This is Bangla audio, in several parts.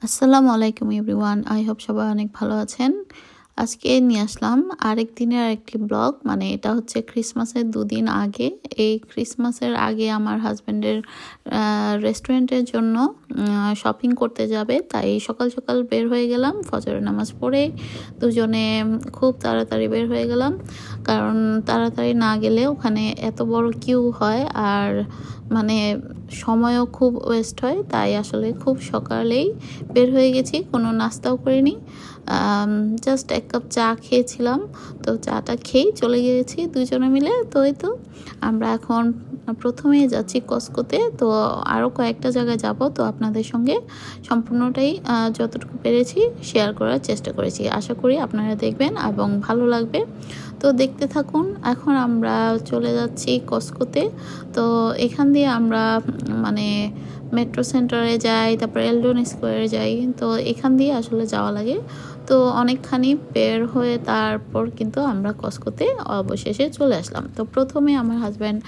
আসসালামু আলাইকুম এভরিওয়ান। আই হোপ সবাই অনেক ভালো আছেন। আজকে নিয়ে আসলাম আরেক দিনের আরেকটি ব্লগ। মানে এটা হচ্ছে ক্রিসমাসের ২ দিন আগে। এই ক্রিসমাসের আগে আমার হাসব্যান্ডের রেস্টুরেন্টের জন্য শপিং করতে যাবে। তাই সকাল সকাল বের হয়ে গেলাম। ফজরের নামাজ পড়ে দুজনে খুব তাড়াতাড়ি বের হয়ে গেলাম। কারণ তাড়াতাড়ি না গেলে ওখানে এত বড় কিউ হয় আর মানে সময়ও খুব ওয়েস্ট হয়। তাই আসলে খুব সকালেই বের হয়ে গেছি, কোনো নাস্তাও করিনি। জাস্ট ১ কাপ চা খেয়েছিলাম। তো চাটা খেয়েই চলে গিয়েছি দুজনে মিলে। তো এই তো আমরা এখন প্রথমেই যাচ্ছি কস্কোতে। তো আরও কয়েকটা জায়গায় যাব। তো আপনাদের সঙ্গে সম্পূর্ণটাই যতটুকু পেরেছি শেয়ার করার চেষ্টা করেছি। আশা করি আপনারা দেখবেন এবং ভালো লাগবে। তো দেখতে থাকুন। এখন আমরা চলে যাচ্ছি কস্কোতে। তো এখান দিয়ে আমরা মানে মেট্রো সেন্টারে যাই, তারপরে এলডন স্কোয়ারে যাই। তো এখান দিয়ে আসলে যাওয়া লাগে। তো অনেকখানি বের হয়ে তারপর কিন্তু আমরা কস্কোতে অবশেষে চলে আসলাম। তো প্রথমে আমার হাসব্যান্ড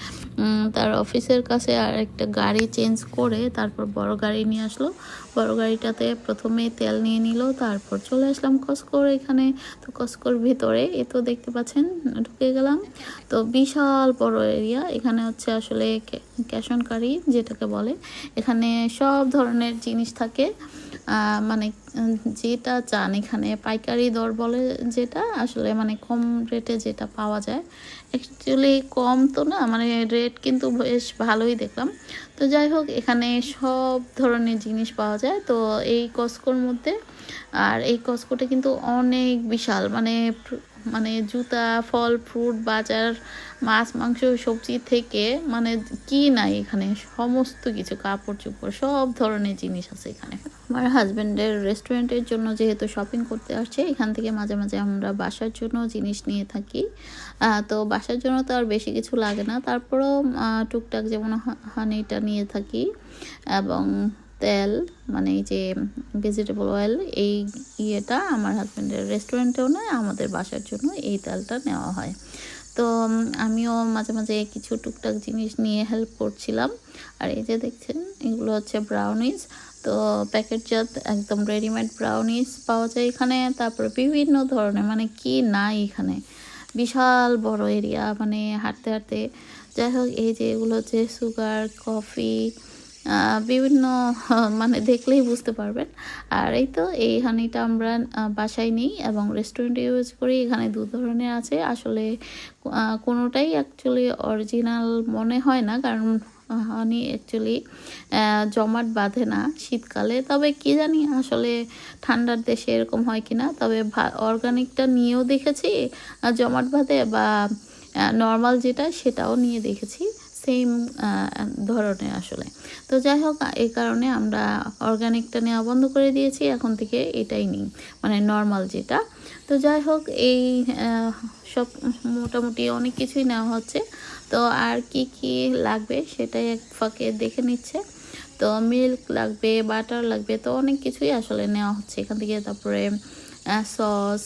তার অফিসের কাছে আর একটা গাড়ি চেঞ্জ করে তারপর বড় গাড়ি নিয়ে আসলো। বড় গাড়িটাতে প্রথমে তেল নিয়ে নিল, তারপর চলে আসলাম কস্কোর এখানে। তো কস্কোর ভিতরে এ তো দেখতে পাচ্ছেন ঢুকে গেলাম। তো বিশাল বড় এরিয়া। এখানে হচ্ছে আসলে ক্যাশ অন ক্যারি যেটাকে বলে। এখানে সব ধরনের জিনিস থাকে। মানে যেটা চান এখানে পাইকারি দর বলে, যেটা আসলে মানে কম রেটে যেটা পাওয়া যায়। অ্যাকচুয়ালি কম তো না, মানে রেট কিন্তু বেশ ভালোই দেখলাম। তো যাই হোক, এখানে সব ধরনের জিনিস পাওয়া যায় তো এই কস্কোর মধ্যে। আর এই কস্কোটা কিন্তু অনেক বিশাল। মানে মানে জুতা, ফল, ফ্রুট, বাজার, মাছ, মাংস, সবজি থেকে মানে কি নাই এখানে, সমস্ত কিছু, কাপড় চোপড় সব ধরনের জিনিস আছে এখানে। আমার হাজব্যান্ডের রেস্টুরেন্টের জন্য যেহেতু শপিং করতে আসছে, এখান থেকে মাঝে মাঝে আমরা বাসার জন্য জিনিস নিয়ে থাকি। তো বাসার জন্য তো আর বেশি কিছু লাগে না, তারপরেও টুকটাক যেমন হানিটা নিয়ে থাকি এবং তেল, মানে এই যে ভেজিটেবল অয়েল, এই ইয়েটা আমার হাজব্যান্ডের রেস্টুরেন্টেও নয়, আমাদের বাসার জন্য এই তেলটা নেওয়া হয়। তো আমিও মাঝে মাঝে কিছু টুকটাক জিনিস নিয়ে হেল্প করছিলাম। আর এই যে দেখছেন, এগুলো হচ্ছে ব্রাউনিজ। তো প্যাকেটজাত একদম রেডিমেড ব্রাউনিজ পাওয়া যায় এখানে। তারপরে বিভিন্ন ধরনের, মানে কি নাই এখানে, বিশাল বড় এরিয়া, মানে হাঁটতে হাঁটতে। যাই হোক, এই যে এগুলো হচ্ছে সুগার, কফি, বিভিন্ন মানে দেখলেই বুঝতে পারবেন। আর এই তো এই হানিটা আমরা বাসায় নিই এবং রেস্টুরেন্টে ইউজ করি। এখানে ২ ধরনের আছে আসলে। কোনোটাই অ্যাকচুয়ালি অরিজিনাল মনে হয় না, কারণ হানি অ্যাকচুয়ালি জমাট বাঁধে না শীতকালে। তবে কি জানি আসলে ঠান্ডার দেশে এরকম হয় কিনা। তবে অর্গানিকটা নিয়েও দেখেছি জমাট বাঁধে, বা নর্মাল যেটা সেটাও নিয়ে দেখেছি সেম ধরনের আসলে। তো যাই হোক, এই কারণে আমরা অর্গানিকটা নেওয়া বন্ধ করে দিয়েছি। এখন থেকে এটাই নিই, মানে নর্মাল যেটা। তো যাই হোক, এই সব মোটামুটি অনেক কিছুই নেওয়া হচ্ছে। তো আর কি কি লাগবে সেটাই এক ফাঁকে দেখে নিচ্ছে। তো মিল্ক লাগবে, বাটার লাগবে, তো অনেক কিছুই আসলে নেওয়া হচ্ছে এখান থেকে। তারপরে সস,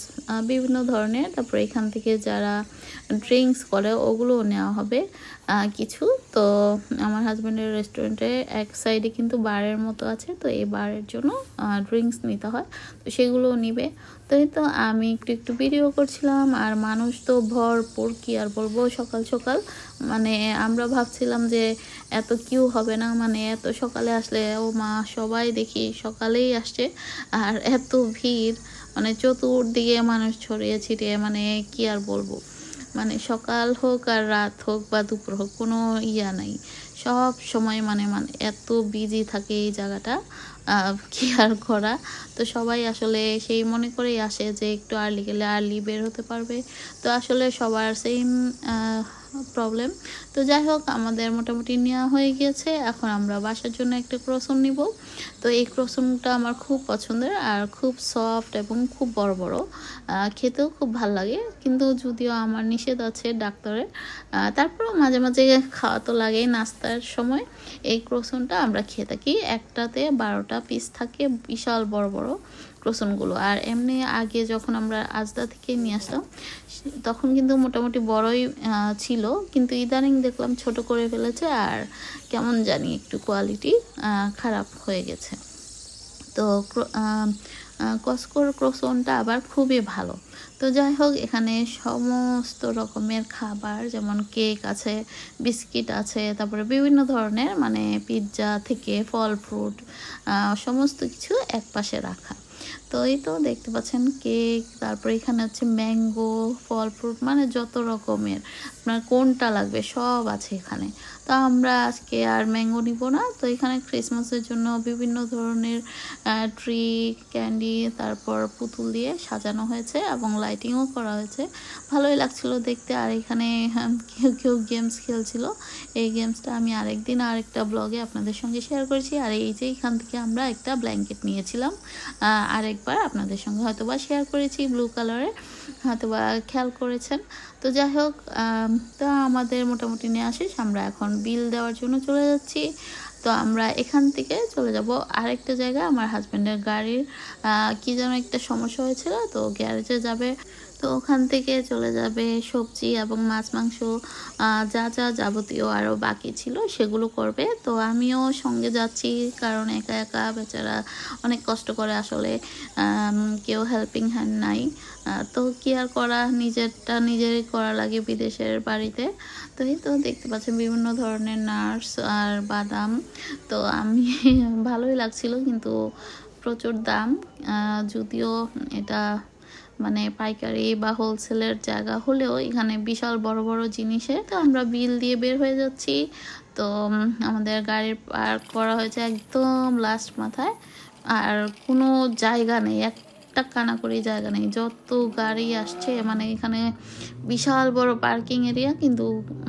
বিভিন্ন ধরনের। তারপরে এখান থেকে যারা ড্রিঙ্কস করে ওগুলোও নেওয়া হবে কিছু। তো আমার হাজব্যান্ডের রেস্টুরেন্টে এক সাইডে কিন্তু বারের মতো আছে। তো এই বারের জন্য ড্রিঙ্কস নিতে হয়, তো সেগুলোও নিবে। তো এই তো আমি একটু একটু ভিডিও করছিলাম। আর মানুষ তো ভরপুর, কি আর বলবো, সকাল সকাল। মানে আমরা ভাবছিলাম যে এত কিউ হবে না, মানে এত সকালে আসলে, ও মা, সবাই দেখি সকালেই আসছে আর এত ভিড়, মানে চতুর্দিকে মানুষ ছড়িয়ে ছিটিয়ে, মানে কি আর বলবো। মানে সকাল হোক আর রাত হোক বা দুপুর হোক, কোনো ইয়া নাই, সব সময় মানে মানে এত বিজি থাকে এই জায়গাটা, কি আর করা। তো সবাই আসলে সেই মনে করেই আসে যে একটু আর্লি গেলে আর্লি বের হতে পারবে। তো আসলে সবার সেম প্রবলেম। তো যাই হোক, আমাদের মোটামুটি নেওয়া হয়ে গিয়েছে। এখন আমরা বাসার জন্য একটা ক্রসন নিব। তো এই ক্রসনটা আমার খুব পছন্দের, আর খুব সফট এবং খুব বড় বড়, খেতেও খুব ভাল লাগে। কিন্তু যদিও আমার নিষেধ আছে ডাক্তারের, তারপরেও মাঝে মাঝে খাওয়া তো লাগেই নাস্তার সময়। এই ক্রসনটা আমরা খেয়ে থাকি। একটাতে 12টা পিস থাকে, বিশাল বড় বড় ক্রসনগুলো। আর এমনি আগে যখন আমরা আজদা থেকে নিয়ে আসতাম তখন কিন্তু মোটামুটি বড়ই ছিল, কিন্তু ইদানিং দেখলাম ছোট করে ফেলেছে। আর কেমন জানি একটু কোয়ালিটি খারাপ হয়ে গেছে। তো কসকোর ক্রোসনটা আবার খুবই ভালো। তো যাই হোক, এখানে সমস্ত রকমের খাবার, যেমন কেক আছে, বিস্কিট আছে, তারপরে বিভিন্ন ধরনের মানে পিৎজা থেকে ফল ফ্রুট সমস্ত কিছু এক পাশে রাখা। তো এই তো দেখতে পাচ্ছেন কেক, তারপরে এখানে হচ্ছে ম্যাঙ্গো, ফল ফ্রুট মানে যত রকমের আপনার কোনটা লাগবে সব আছে এখানে। তো আমরা আজকে আর ম্যাঙ্গো নিব না। তো এখানে ক্রিসমাসের জন্য বিভিন্ন ধরনের ট্রি, ক্যান্ডি, তারপর পুতুল দিয়ে সাজানো হয়েছে এবং লাইটিংও করা হয়েছে। ভালোই লাগছিল দেখতে। আর এখানে কেউ কেউ গেমস খেলছিল। এই গেমসটা আমি আরেকদিন আরেকটা ব্লগে আপনাদের সঙ্গে শেয়ার করেছি। আর এই যে এখান থেকে আমরা একটা ব্ল্যাঙ্কেট নিয়েছিলাম, আরেকবার আপনাদের সঙ্গে হয়তোবা শেয়ার করেছি, ব্লু কালারের, হয়তোবা খেয়াল করেছেন। তো যাই হোক, তো আমাদের মোটামুটি নেওয়া শেষ। আমরা এখন বিল দেওয়ার জন্য চলে যাচ্ছি। তো আমরা এখান থেকে চলে যাব আরেকটা জায়গায়। আমার হাজব্যান্ডের গাড়ির কি যেন একটা সমস্যা হয়েছিল, তো গ্যারেজে যাবে। তো ওখান থেকে চলে যাবে সবজি এবং মাছ মাংস, যা যা যাবতীয় আরও বাকি ছিল সেগুলো করবে। তো আমিও সঙ্গে যাচ্ছি, কারণ একা একা বেচারা অনেক কষ্ট করে আসলে, কেউ হেল্পিং হ্যান্ড নাই। তো কি আর করা, নিজেরটা নিজেরই করা লাগে বিদেশের বাড়িতে। তো এই তো দেখতে পাচ্ছেন বিভিন্ন ধরনের নাটস আর বাদাম। তো আমি ভালোই লাগছিল, কিন্তু প্রচুর দাম। যদিও এটা মানে পাইকারি বা হোলসেলের জায়গা হলেও এখানে বিশাল বড় বড় জিনিসে। তো আমরা বিল দিয়ে বের হয়ে যাচ্ছি। তো আমাদের গাড়ি পার্ক করা হয়েছে একদম লাস্ট মাথায়, আর কোনো জায়গা নেই, একটা কানাকড়ি জায়গা নেই, যত গাড়ি আসছে। মানে এখানে বিশাল বড় পার্কিং এরিয়া, কিন্তু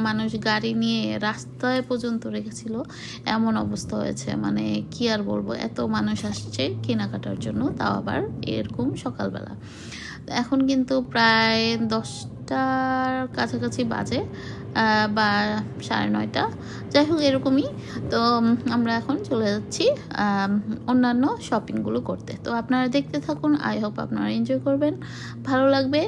মানুষ গাড়ি নিয়ে রাস্তায় পর্যন্ত রেখেছিল, এমন অবস্থা হয়েছে। মানে কি আর বলবো, এত মানুষ আসছে কেনাকাটার জন্য, তাও আবার এরকম সকালবেলা। এখন কিন্তু প্রায় 10টার কাছাকাছি বাজে, বা 9:30, যাই হোক এরকমই। তো আমরা এখন চলে যাচ্ছি অন্যান্য শপিংগুলো করতে। তো আপনারা দেখতে থাকুন, আই হোপ আপনারা এনজয় করবেন, ভালো লাগবে।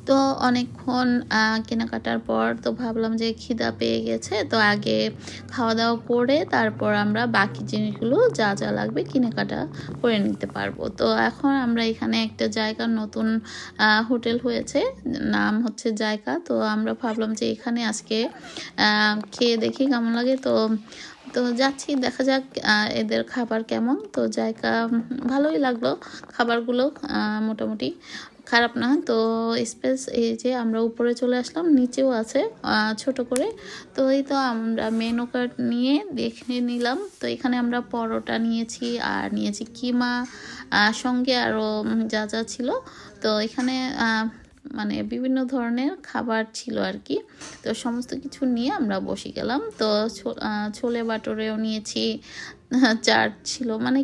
তো অনেকক্ষণ কেনাকাটার পর তো ভাবলাম যে খিদা পেয়ে গেছে, তো আগে খাওয়া দাওয়া করে তারপর আমরা বাকি জিনিসগুলো যা যা লাগবে কেনাকাটা করে নিতে পারবো। তো এখন আমরা এখানে একটা জায়গার নতুন হোটেল হয়েছে, নাম হচ্ছে জায়গা। তো আমরা ভাবলাম যে এখানে আজকে খেয়ে দেখি কেমন লাগে। তো তো যাচ্ছি, দেখা যাক এদের খাবার কেমন। তো জায়গা ভালোই লাগলো, খাবারগুলো মোটামুটি খারাপ না। তো স্পেস, এই যে আমরা উপরে চলে আসলাম, নিচেও আছে ছোট করে। তো এই তো আমরা মেনু কার্ড নিয়ে দেখে নিলাম। তো এখানে আমরা পরোটা নিয়েছি, আর নিয়েছি কিমা, সঙ্গে আরও যা যা ছিল। তো এখানে মানে বিভিন্ন ধরনের খাবার ছিল আর কি। তো সমস্ত কিছু নিয়ে আমরা বসে গেলাম। তো ছোলে বাটোরেও নিয়েছি, চাট ছিল, মানে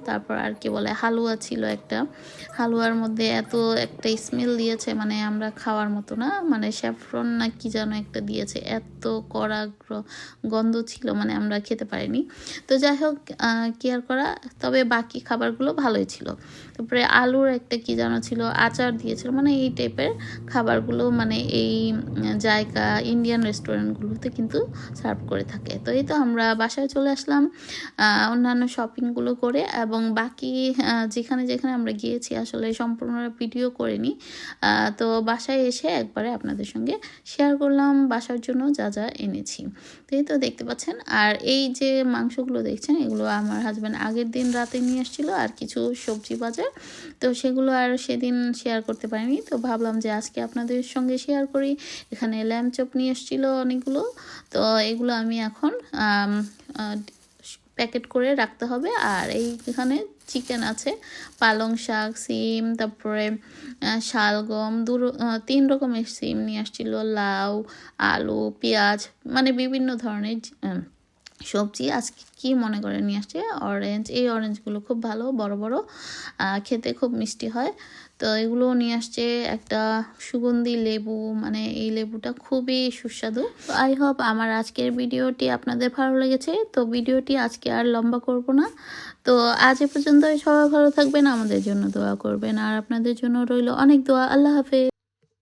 তারপর আর কি বলে হালুয়া ছিল একটা। হালুয়ার মধ্যে এত একটা স্মেল দিয়েছে, মানে আমরা খাওয়ার মতো না, মানে স্যাফরন না কি যেন একটা দিয়েছে, এত কড়া গন্ধ ছিল, মানে আমরা খেতে পারিনি। তো যাই হোক, কি আর করা, তবে বাকি খাবারগুলো ভালোই ছিল। তারপরে আলুর একটা কি যেন ছিল, আচার দিয়েছিল, মানে এই টাইপের খাবারগুলো মানে এই জায়গা ইন্ডিয়ান রেস্টুরেন্টগুলোতে কিন্তু সার্ভ করে থাকে। তো এই তো আমরা বাসায় চলে আসলাম অন্যান্য শপিংগুলো করে, এবং বাকি যেখানে যেখানে আমরা গিয়েছি আসলে সম্পূর্ণ ভিডিও করিনি। তো বাসায় এসে একবারে আপনাদের সঙ্গে শেয়ার করলাম বাসার জন্য যা যা এনেছি। তো এই তো দেখতে পাচ্ছেন। আর এই যে মাংসগুলো দেখছেন, এগুলো আমার হাজব্যান্ড আগের দিন রাতে নিয়ে এসেছিলো, আর কিছু সবজি বাজার। তো সেগুলো আর সেদিন শেয়ার করতে পারিনি, তো ভাবলাম যে আজকে আপনাদের সঙ্গে শেয়ার করি। এখানে ল্যাম্ব চপ নিয়ে এসেছিলো অনেকগুলো। তো এগুলো আমি এখন প্যাকেট করে রাখতে হবে। আর এইখানে চিকেন আছে, পালং শাক, সিম, তারপরে শালগম, 3 রকমের সিম নিয়ে আসছিল, লাউ, আলু, পেঁয়াজ, মানে বিভিন্ন ধরনের সবজি। আজকে কি মনে করে নিয়ে আসছে অরেঞ্জ। এই অরেঞ্জগুলো খুব ভালো, বড় বড়, খেতে খুব মিষ্টি হয়। তো এগুলো নিয়ে আসছে। একটা সুগন্ধি লেবু, মানে এই লেবুটা খুবই সুস্বাদু। আই হোপ আমার আজকের ভিডিওটি আপনাদের ভালো লেগেছে। তো ভিডিওটি আজকে আর লম্বা করব না। তো আজ এ পর্যন্ত, সবাই ভালো থাকবেন, আমাদের জন্য দোয়া করবেন, আর আপনাদের জন্য রইল অনেক দোয়া। আল্লাহ হাফেজ।